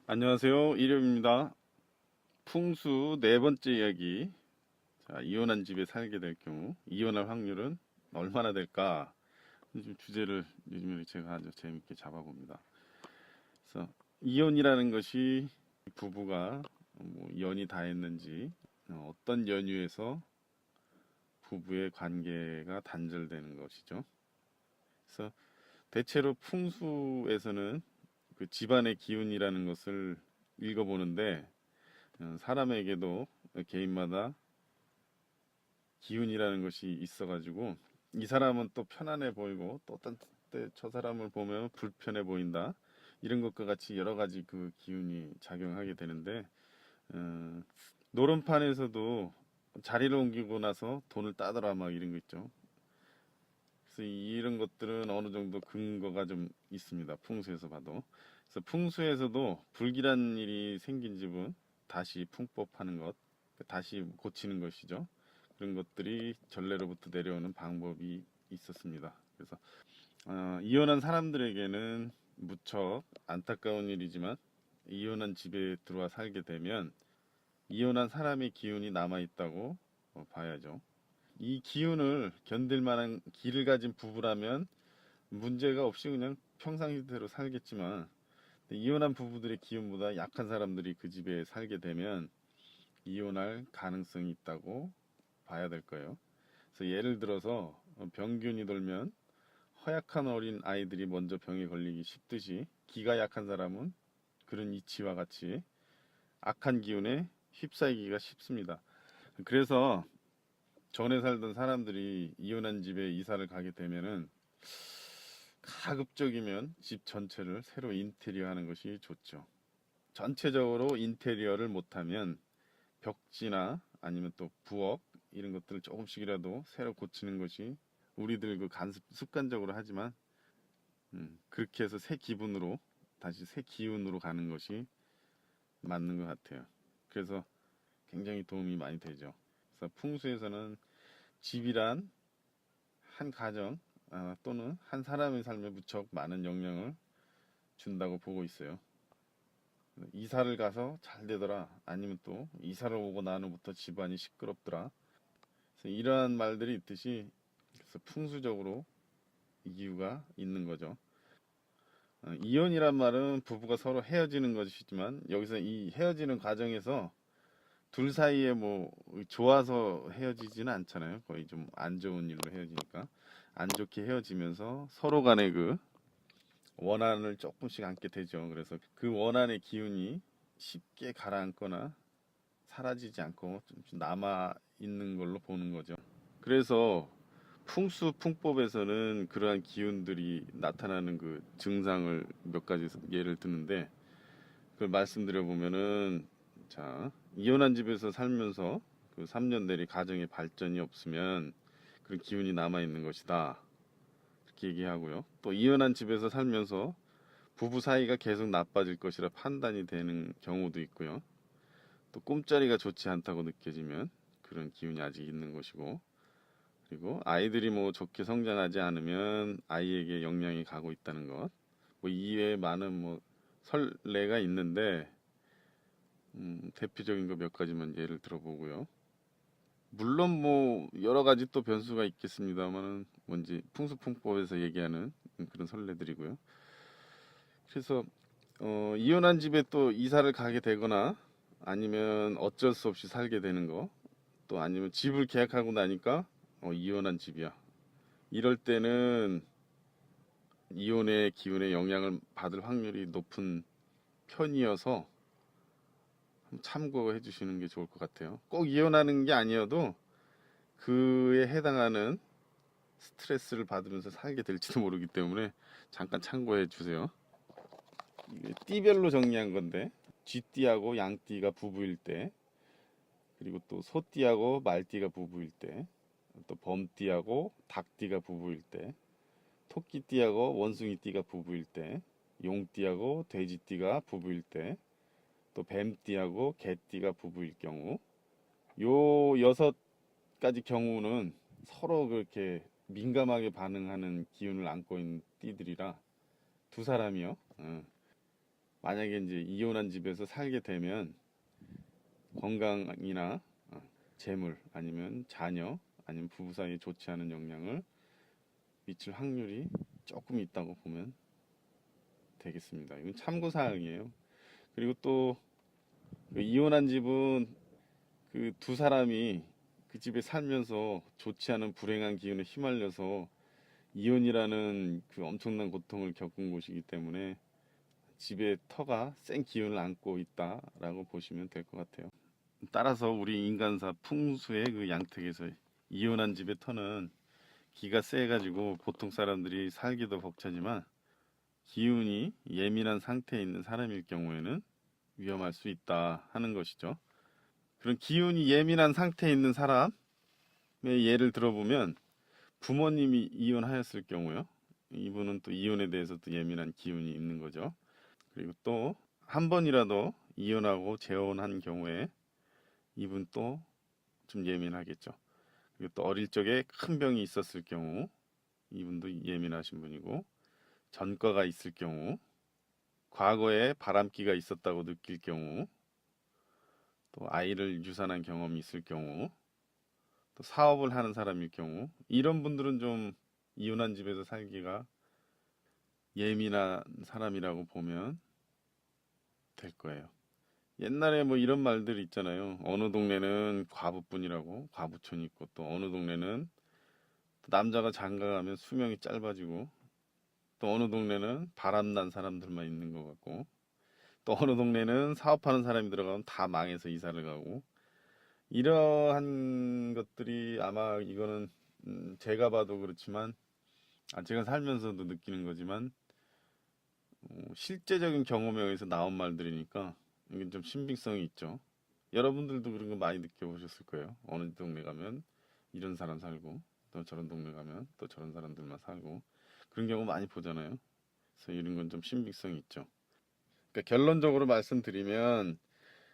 안녕하세요. 일요입니다. 풍수 네 번째 이야기. 자, 이혼한 집에 살게 될 경우 이혼할 확률은 얼마나 될까? 요즘 주제를 요즘에 제가 아주 재밌게 잡아봅니다. 그래서 이혼이라는 것이 부부가 뭐 연이 다 했는지 어떤 연유에서 부부의 관계가 단절되는 것이죠. 그래서 대체로 풍수에서는 그 집안의 기운이라는 것을 읽어보는데 사람에게도 개인마다 기운이라는 것이 있어가지고 이 사람은 또 편안해 보이고 또 어떤 때 저 사람을 보면 불편해 보인다 이런 것과 같이 여러 가지 그 기운이 작용하게 되는데 어, 노름판에서도 자리를 옮기고 나서 돈을 따더라 막 이런 거 있죠. 그래서 이런 것들은 어느 정도 근거가 좀 있습니다. 풍수에서 봐도. 그래서 풍수에서도 불길한 일이 생긴 집은 다시 풍법하는 것, 다시 고치는 것이죠. 그런 것들이 전례로부터 내려오는 방법이 있었습니다. 그래서 이혼한 사람들에게는 무척 안타까운 일이지만 이혼한 집에 들어와 살게 되면 이혼한 사람의 기운이 남아 있다고 봐야죠. 이 기운을 견딜 만한 기를 가진 부부라면 문제가 없이 그냥 평상시대로 살겠지만 이혼한 부부들의 기운보다 약한 사람들이 그 집에 살게 되면 이혼할 가능성이 있다고 봐야 될 거예요. 그래서 예를 들어서 병균이 돌면 허약한 어린 아이들이 먼저 병에 걸리기 쉽듯이 기가 약한 사람은 그런 이치와 같이 악한 기운에 휩싸이기가 쉽습니다. 그래서 전에 살던 사람들이 이혼한 집에 이사를 가게 되면은 가급적이면 집 전체를 새로 인테리어 하는 것이 좋죠. 전체적으로 인테리어를 못하면 벽지나 아니면 또 부엌 이런 것들을 조금씩이라도 새로 고치는 것이 우리들 그 간습 습관적으로 하지만 그렇게 해서 새 기분으로 다시 새 기운으로 가는 것이 맞는 것 같아요. 그래서 굉장히 도움이 많이 되죠. 그래서 풍수에서는 집이란 한 가정 또는 한 사람의 삶에 무척 많은 영향을 준다고 보고 있어요. 이사를 가서 잘 되더라. 아니면 또 이사를 오고 난 후부터 집안이 시끄럽더라. 그래서 이러한 말들이 있듯이 그래서 풍수적으로 이유가 있는 거죠. 이혼이란 말은 부부가 서로 헤어지는 것이지만 여기서 이 헤어지는 과정에서 둘 사이에 뭐 좋아서 헤어지지는 않잖아요. 거의 좀 안 좋은 일로 헤어지니까 안 좋게 헤어지면서 서로 간의 그 원한을 조금씩 안게 되죠. 그래서 그 원한의 기운이 쉽게 가라앉거나 사라지지 않고 좀 남아 있는 걸로 보는 거죠. 그래서 풍수 풍법에서는 그러한 기운들이 나타나는 그 증상을 몇 가지 예를 드는데 그걸 말씀드려 보면은 자 이혼한 집에서 살면서 그 3년 내리 가정의 발전이 없으면 그런 기운이 남아 있는 것이다 이렇게 얘기하고요. 또 이혼한 집에서 살면서 부부 사이가 계속 나빠질 것이라 판단이 되는 경우도 있고요. 또 꿈자리가 좋지 않다고 느껴지면 그런 기운이 아직 있는 것이고 그리고 아이들이 뭐 좋게 성장하지 않으면 아이에게 영향이 가고 있다는 것. 뭐 이외에 많은 뭐 설례가 있는데 대표적인 거 몇 가지만 예를 들어보고요. 물론 뭐 여러 가지 또 변수가 있겠습니다만은 뭔지 풍수풍법에서 얘기하는 그런 설례들이고요. 그래서 이혼한 집에 또 이사를 가게 되거나 아니면 어쩔 수 없이 살게 되는 거, 또 아니면 집을 계약하고 나니까 이혼한 집이야. 이럴 때는 이혼의 기운에 영향을 받을 확률이 높은 편이어서 참고해 주시는 게 좋을 것 같아요. 꼭 이혼하는 게 아니어도 그에 해당하는 스트레스를 받으면서 살게 될지도 모르기 때문에 잠깐 참고해 주세요. 이게 띠별로 정리한 건데 쥐띠하고 양띠가 부부일 때 그리고 또 소띠하고 말띠가 부부일 때 또 범띠하고 닭띠가 부부일 때 토끼띠하고 원숭이띠가 부부일 때 용띠하고 돼지띠가 부부일 때 또 뱀띠하고 개띠가 부부일 경우 요 여섯 가지 경우는 서로 그렇게 민감하게 반응하는 기운을 안고 있는 띠들이라 두 사람이요. 만약에 이제 이혼한 집에서 살게 되면 건강이나 재물 아니면 자녀 아니면 부부 사이에 좋지 않은 영향을 미칠 확률이 조금 있다고 보면 되겠습니다. 이건 참고 사항이에요. 그리고 또 그 이혼한 집은 그 두 사람이 그 집에 살면서 좋지 않은 불행한 기운에 휘말려서 이혼이라는 그 엄청난 고통을 겪은 곳이기 때문에 집에 터가 센 기운을 안고 있다라고 보시면 될 것 같아요. 따라서 우리 인간사 풍수의 그 양택에서 이혼한 집의 터는 기가 세가지고 보통 사람들이 살기도 벅차지만 기운이 예민한 상태에 있는 사람일 경우에는 위험할 수 있다 하는 것이죠. 그런 기운이 예민한 상태에 있는 사람의 예를 들어보면 부모님이 이혼하였을 경우요. 이분은 또 이혼에 대해서 또 예민한 기운이 있는 거죠. 그리고 또 한 번이라도 이혼하고 재혼한 경우에 이분 또 좀 예민하겠죠. 그리고 또 어릴 적에 큰 병이 있었을 경우 이분도 예민하신 분이고 전과가 있을 경우 과거에 바람기가 있었다고 느낄 경우 또 아이를 유산한 경험이 있을 경우 또 사업을 하는 사람일 경우 이런 분들은 좀 이혼한 집에서 살기가 예민한 사람이라고 보면 될 거예요. 옛날에 뭐 이런 말들 있잖아요. 어느 동네는 과부뿐이라고 과부촌이 있고 또 어느 동네는 또 남자가 장가가면 수명이 짧아지고 또 어느 동네는 바람난 사람들만 있는 것 같고 또 어느 동네는 사업하는 사람이 들어가면 다 망해서 이사를 가고 이러한 것들이 아마 이거는 제가 봐도 그렇지만 제가 살면서도 느끼는 거지만 실제적인 경험에 의해서 나온 말들이니까 이게 좀 신빙성이 있죠. 여러분들도 그런 거 많이 느껴보셨을 거예요. 어느 동네 가면 이런 사람 살고 또 저런 동네 가면 또 저런 사람들만 살고 그런 경우 많이 보잖아요. 그래서 이런 건 좀 신빙성이 있죠. 그러니까 결론적으로 말씀드리면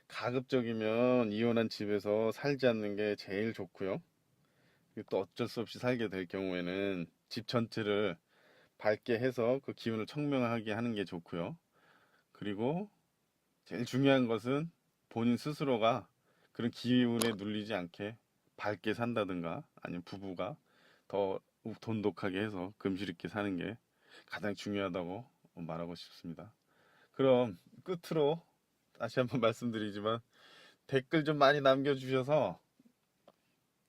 가급적이면 이혼한 집에서 살지 않는 게 제일 좋고요. 그리고 또 어쩔 수 없이 살게 될 경우에는 집 전체를 밝게 해서 그 기운을 청명하게 하는 게 좋고요. 그리고 제일 중요한 것은 본인 스스로가 그런 기운에 눌리지 않게 밝게 산다든가 아니면 부부가 더 돈독하게 해서 금실 있게 사는 게 가장 중요하다고 말하고 싶습니다. 그럼 끝으로 다시 한번 말씀드리지만 댓글 좀 많이 남겨주셔서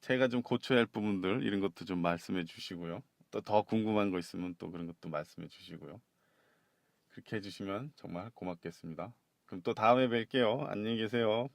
제가 좀 고쳐야 할 부분들 이런 것도 좀 말씀해 주시고요. 또 더 궁금한 거 있으면 또 그런 것도 말씀해 주시고요. 그렇게 해주시면 정말 고맙겠습니다. 그럼 또 다음에 뵐게요. 안녕히 계세요.